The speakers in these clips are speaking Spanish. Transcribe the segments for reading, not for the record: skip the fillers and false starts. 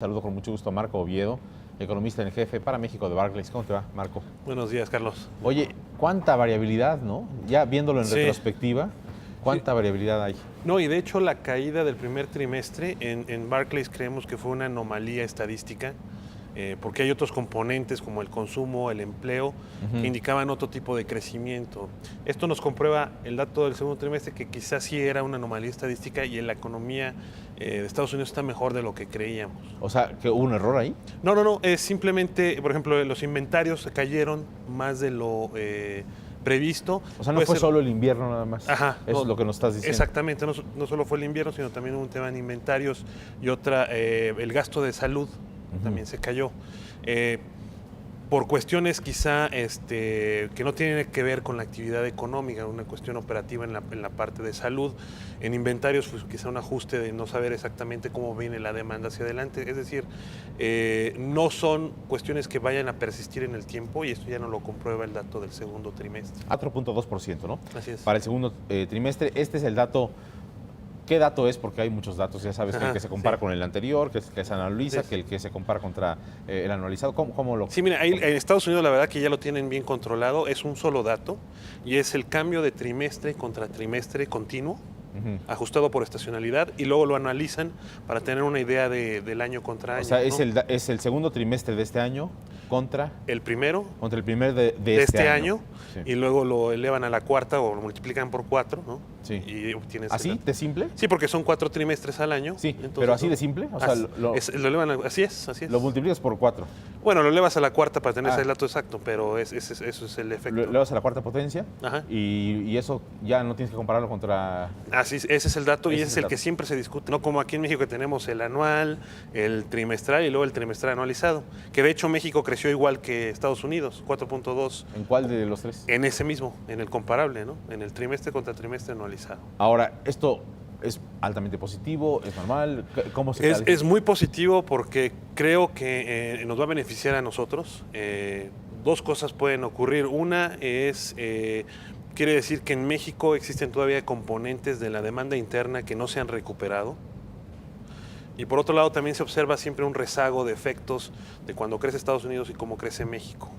Saludo con mucho gusto a Marco Oviedo, economista en jefe para México de Barclays. ¿Cómo te va, Marco? Buenos días, Carlos. Oye, cuánta variabilidad, ¿no? Ya viéndolo en Sí. retrospectiva, cuánta variabilidad hay. No, y de hecho la caída del primer trimestre en Barclays creemos que fue una anomalía estadística, porque hay otros componentes como el consumo, el empleo, que indicaban otro tipo de crecimiento. Esto nos comprueba el dato del segundo trimestre que quizás sí era una anomalía estadística y la economía de Estados Unidos está mejor de lo que creíamos. O sea, ¿que hubo un error ahí? No, es simplemente, por ejemplo, los inventarios cayeron más de lo previsto. O sea, no Puede fue ser- solo el invierno nada más. Ajá, Eso no, es lo que nos estás diciendo. Exactamente, no solo fue el invierno, sino también hubo un tema en inventarios y otra, el gasto de salud también se cayó. Por cuestiones quizá que no tienen que ver con la actividad económica, una cuestión operativa en la parte de salud. En inventarios, pues quizá un ajuste de no saber exactamente cómo viene la demanda hacia adelante. Es decir, no son cuestiones que vayan a persistir en el tiempo y esto ya no lo comprueba el dato del segundo trimestre. 4.2%, ¿no? Así es. Para el segundo trimestre. Este es el dato. ¿Qué dato es? Porque hay muchos datos. Ya sabes que el que se compara con el anterior, que se analiza, Sí. que el que se compara contra el anualizado. ¿Cómo lo...? Sí, mira, ahí en Estados Unidos la verdad que ya lo tienen bien controlado, es un solo dato y es el cambio de trimestre contra trimestre continuo, ajustado por estacionalidad, y luego lo analizan para tener una idea del año contra año. O sea, es, ¿no? es el segundo trimestre de este año contra El primero el primer de de este año, Sí. y luego lo elevan a la cuarta o lo multiplican por 4, ¿no? Sí. Y obtienes ¿Así, el dato. de simple? Sí, porque son 4 trimestres al año. Sí, entonces, pero así ¿no? de simple. O sea, lo Lo elevan así es. multiplicas por 4. Bueno, lo elevas a la cuarta para tener Ah. ese dato exacto, pero eso es el efecto. Lo vas a la cuarta potencia. Ajá. Y eso ya no tienes que compararlo contra... Así, ese es el dato y Ese ese es es el el que dato. siempre se discute, no como aquí en México que tenemos el anual, el trimestral y luego el trimestral anualizado, que de hecho México creció igual que Estados Unidos, 4.2, ¿En cuál de los tres? en ese mismo, en el comparable, ¿no? En el trimestre contra trimestre anualizado. Ahora, ¿esto es altamente positivo? ¿Es normal? ¿Cómo se Es califica? muy positivo porque creo que nos va a beneficiar a nosotros. Dos cosas pueden ocurrir. Una es, quiere decir que en México existen todavía componentes de la demanda interna que no se han recuperado. Y por otro lado también se observa siempre un rezago de efectos de cuando crece Estados Unidos y cómo crece México.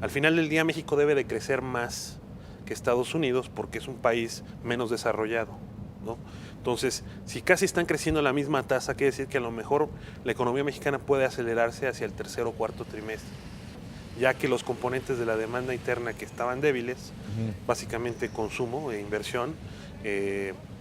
Al final del día México debe de crecer más que Estados Unidos porque es un país menos desarrollado, ¿no? Entonces, si casi están creciendo a la misma tasa, quiere decir que a lo mejor la economía mexicana puede acelerarse hacia el tercer o cuarto trimestre, ya que los componentes de la demanda interna que estaban débiles, básicamente consumo e inversión,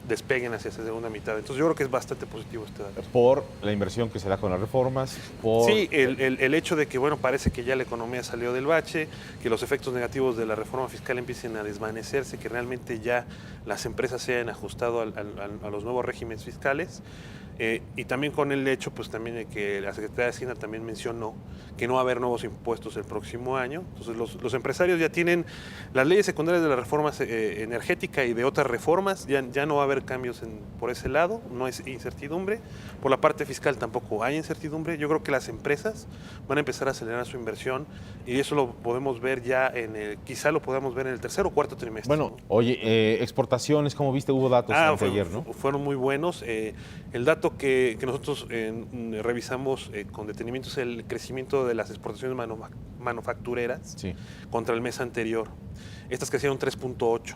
despeguen hacia esa segunda mitad. Entonces yo creo que es bastante positivo este dato. Por la inversión que se da con las reformas, por... Sí, el hecho de que, bueno, parece que ya la economía salió del bache, que los efectos negativos de la reforma fiscal empiecen a desvanecerse, que realmente ya las empresas se hayan ajustado a los nuevos regímenes fiscales. Y también con el hecho, pues también de que la Secretaría de Hacienda también mencionó que no va a haber nuevos impuestos el próximo año. Entonces los empresarios ya tienen las leyes secundarias de la reforma energética y de otras reformas, ya no va a haber cambios por ese lado, no es incertidumbre. Por la parte fiscal tampoco hay incertidumbre. Yo creo que las empresas van a empezar a acelerar su inversión y eso lo podemos ver ya quizá lo podamos ver en el tercer o cuarto trimestre. Bueno, ¿no? oye, exportaciones, ¿cómo viste? Hubo datos ayer, ¿no? Fueron muy buenos. El dato que nosotros revisamos con detenimiento es el crecimiento de las exportaciones manufactureras contra el mes anterior. Estas crecieron 3.8,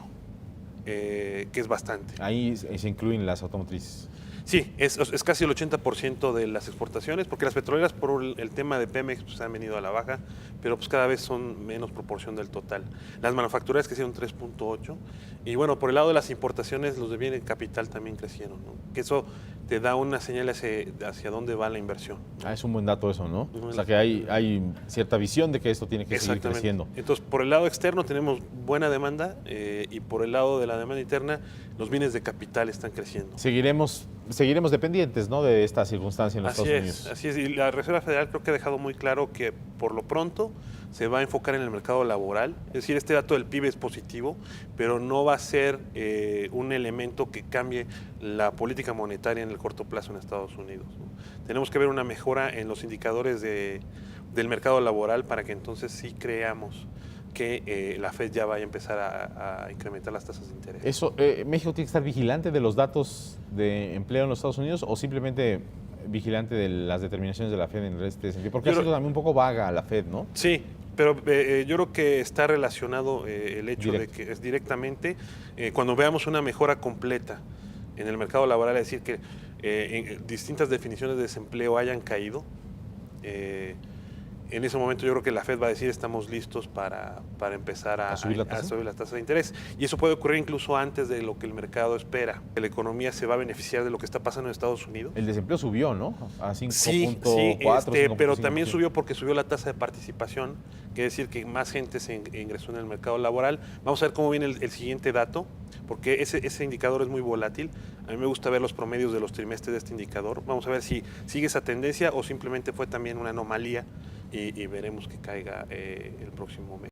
que es bastante. Ahí se incluyen las automotrices. Sí, es casi el 80% de las exportaciones, porque las petroleras por el tema de Pemex pues, han venido a la baja, pero pues cada vez son menos proporción del total. Las manufactureras crecieron 3.8 y bueno, por el lado de las importaciones, los de bien capital también crecieron, ¿no? Que eso te da una señal hacia dónde va la inversión. Es un buen dato eso, ¿no? O sea que hay cierta visión de que esto tiene que seguir creciendo. Entonces, por el lado externo tenemos buena demanda y por el lado de la demanda interna, los bienes de capital están creciendo. Seguiremos dependientes, ¿no?, de esta circunstancia en los Estados Unidos. Así es. Y la Reserva Federal creo que ha dejado muy claro que por lo pronto se va a enfocar en el mercado laboral. Es decir, este dato del PIB es positivo, pero no va a ser un elemento que cambie la política monetaria en el corto plazo en Estados Unidos, ¿no? Tenemos que ver una mejora en los indicadores del mercado laboral para que entonces sí creamos que la Fed ya vaya a empezar a incrementar las tasas de interés. Eso, ¿México tiene que estar vigilante de los datos de empleo en los Estados Unidos o simplemente vigilante de las determinaciones de la Fed en este sentido? Porque Yo ha sido creo- también un poco vaga la Fed, ¿no? Sí, pero yo creo que está relacionado el hecho Directo. de que es directamente, cuando veamos una mejora completa en el mercado laboral, es decir, que distintas definiciones de desempleo hayan caído, en ese momento yo creo que la Fed va a decir estamos listos para empezar ¿A subir la tasa? a subir la tasa de interés. Y eso puede ocurrir incluso antes de lo que el mercado espera. Que la economía se va a beneficiar de lo que está pasando en Estados Unidos. El desempleo subió, ¿no? A Sí, 5.4, pero 5.5%. también subió porque subió la tasa de participación, quiere decir que más gente se ingresó en el mercado laboral. Vamos a ver cómo viene el siguiente dato, porque ese indicador es muy volátil. A mí me gusta ver los promedios de los trimestres de este indicador. Vamos a ver si sigue esa tendencia o simplemente fue también una anomalía y veremos que caiga el próximo mes.